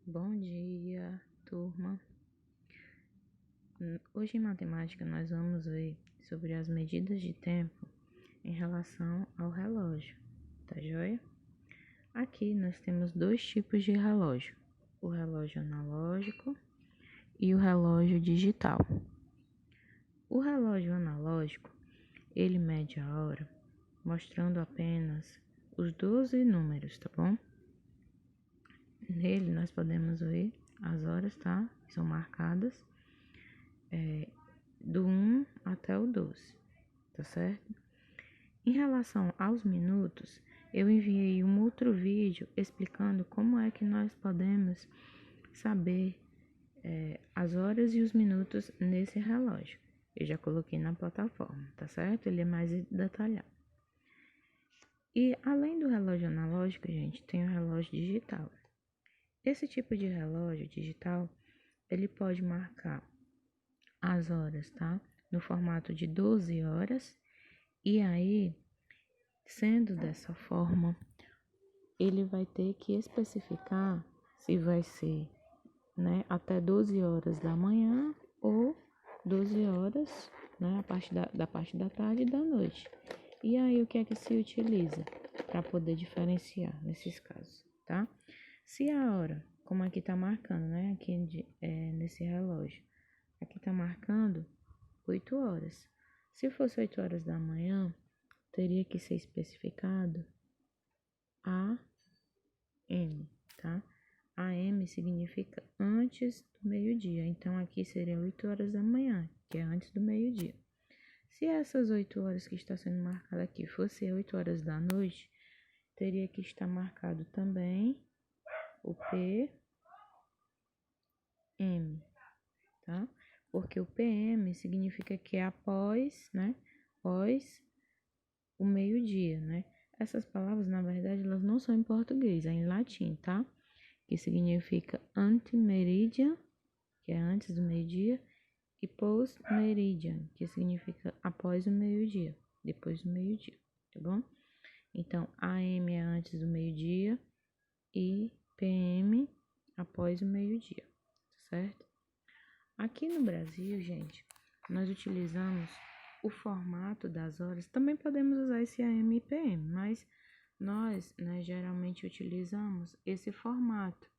Bom dia, turma. Hoje em matemática nós vamos ver sobre as medidas de tempo em relação ao relógio, tá joia? Aqui nós temos dois tipos de relógio, o relógio analógico e o relógio digital. O relógio analógico, ele mede a hora mostrando apenas os 12 números, tá bom? Nele nós podemos ver as horas, tá? São marcadas do 1 até o 12, tá certo? Em relação aos minutos, eu enviei um outro vídeo explicando como é que nós podemos saber as horas e os minutos nesse relógio. Eu já coloquei na plataforma, tá certo? Ele é mais detalhado. E além do relógio analógico, gente, tem o relógio digital. Esse tipo de relógio digital, ele pode marcar as horas, tá? No formato de 12 horas. E aí, sendo dessa forma, ele vai ter que especificar se vai ser, né, até 12 horas da manhã ou 12 horas, né, a parte da parte da tarde e da noite. E aí, o que é que se utiliza para poder diferenciar nesses casos, tá? Se a hora, como aqui tá marcando, né, aqui nesse relógio, aqui tá marcando 8 horas. Se fosse 8 horas da manhã, teria que ser especificado AM, tá? AM significa antes do meio-dia, então aqui seria 8 horas da manhã, que é antes do meio-dia. Se essas 8 horas que está sendo marcada aqui fosse 8 horas da noite, teria que estar marcado também o PM, tá? Porque o PM significa que é após, né? Após o meio-dia, né? Essas palavras, na verdade, elas não são em português, é em latim, tá? Que significa ante-meridian, que é antes do meio-dia, e post-meridian, que significa após o meio-dia, depois do meio-dia, tá bom? Então, AM é antes do meio-dia e PM após o meio-dia, certo? Aqui no Brasil, gente, nós utilizamos o formato das horas. Também podemos usar esse AM e PM, mas nós, né, geralmente utilizamos esse formato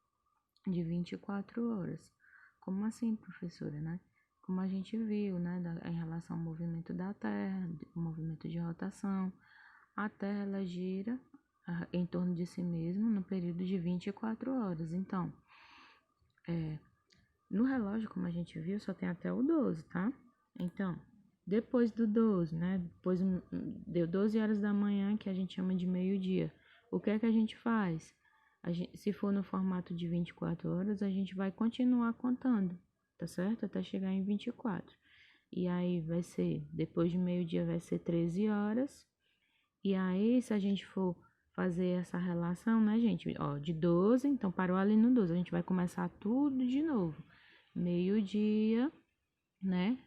de 24 horas. Como assim, professora, né? Como a gente viu, né, em relação ao movimento da Terra, o movimento de rotação, a Terra ela gira em torno de si mesma no período de 24 horas. Então, no relógio, como a gente viu, só tem até o 12, tá? Então, depois do 12, né? Depois deu 12 horas da manhã, que a gente chama de meio-dia. O que é que a gente faz? Se for no formato de 24 horas, a gente vai continuar contando, tá certo? Até chegar em 24. E aí vai ser, depois de meio-dia vai ser 13 horas. E aí, se a gente for fazer essa relação, né, gente? Ó, de 12, então parou ali no 12. A gente vai começar tudo de novo. Meio-dia, né?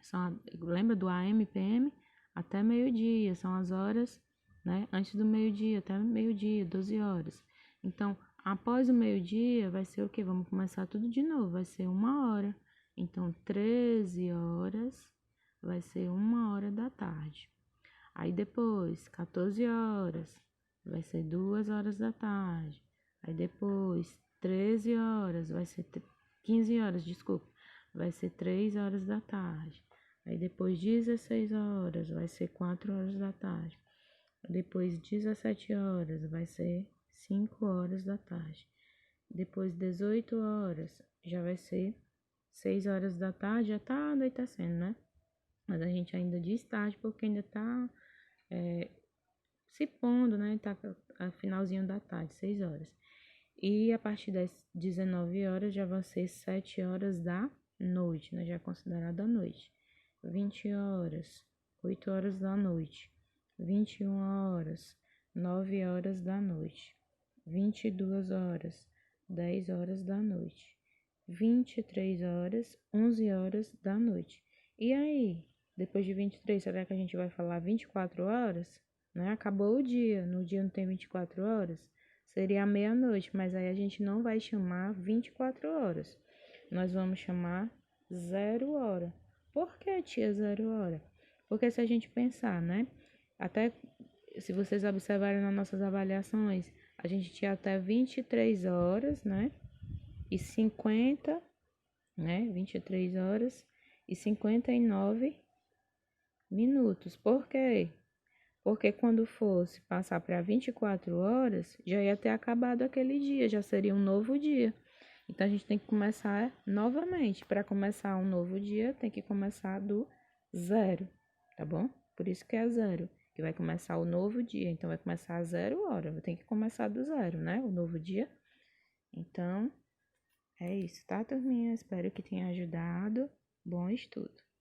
Lembra do AM e PM? Até meio-dia, são as horas, né? Antes do meio-dia, até meio-dia, 12 horas. Então, após o meio-dia, vai ser o quê? Vamos começar tudo de novo, vai ser 1 hora. Então, 13 horas vai ser 1 hora da tarde. Aí depois, 14 horas, vai ser 2 horas da tarde. Aí depois, 13 horas, vai ser 15 horas, desculpa, vai ser 3 horas da tarde. Aí depois, 16 horas, vai ser 4 horas da tarde. Depois, 17 horas, vai ser 5 horas da tarde. Depois, 18 horas, já vai ser 6 horas da tarde, já tá anoitecendo, né? Mas a gente ainda diz tarde porque ainda tá se pondo, né? Tá a finalzinho da tarde, 6 horas. E a partir das 19 horas já vão ser 7 horas da noite, né? Já é considerado a noite. 20 horas, 8 horas da noite. 21 horas, 9 horas da noite. 22 horas, 10 horas da noite. 23 horas, 11 horas da noite. E aí, depois de 23, será que a gente vai falar 24 horas? Né? Acabou o dia, no dia não tem 24 horas? seria a meia-noite, mas aí a gente não vai chamar 24 horas. Nós vamos chamar 0 hora. Por que, tia, 0 hora? Porque se a gente pensar, né? Até se vocês observarem nas nossas avaliações, a gente tinha até 23 horas, né? E 50, né? 23 horas e 59 minutos. Por quê? Porque quando fosse passar para 24 horas, já ia ter acabado aquele dia, já seria um novo dia. Então a gente tem que começar novamente. Para começar um novo dia, tem que começar do zero, tá bom? Por isso que é zero, que vai começar o novo dia. Então vai começar a 0 hora. Tem que começar do zero, né? O novo dia. Então é isso, tá, turminha? Espero que tenha ajudado. Bom estudo.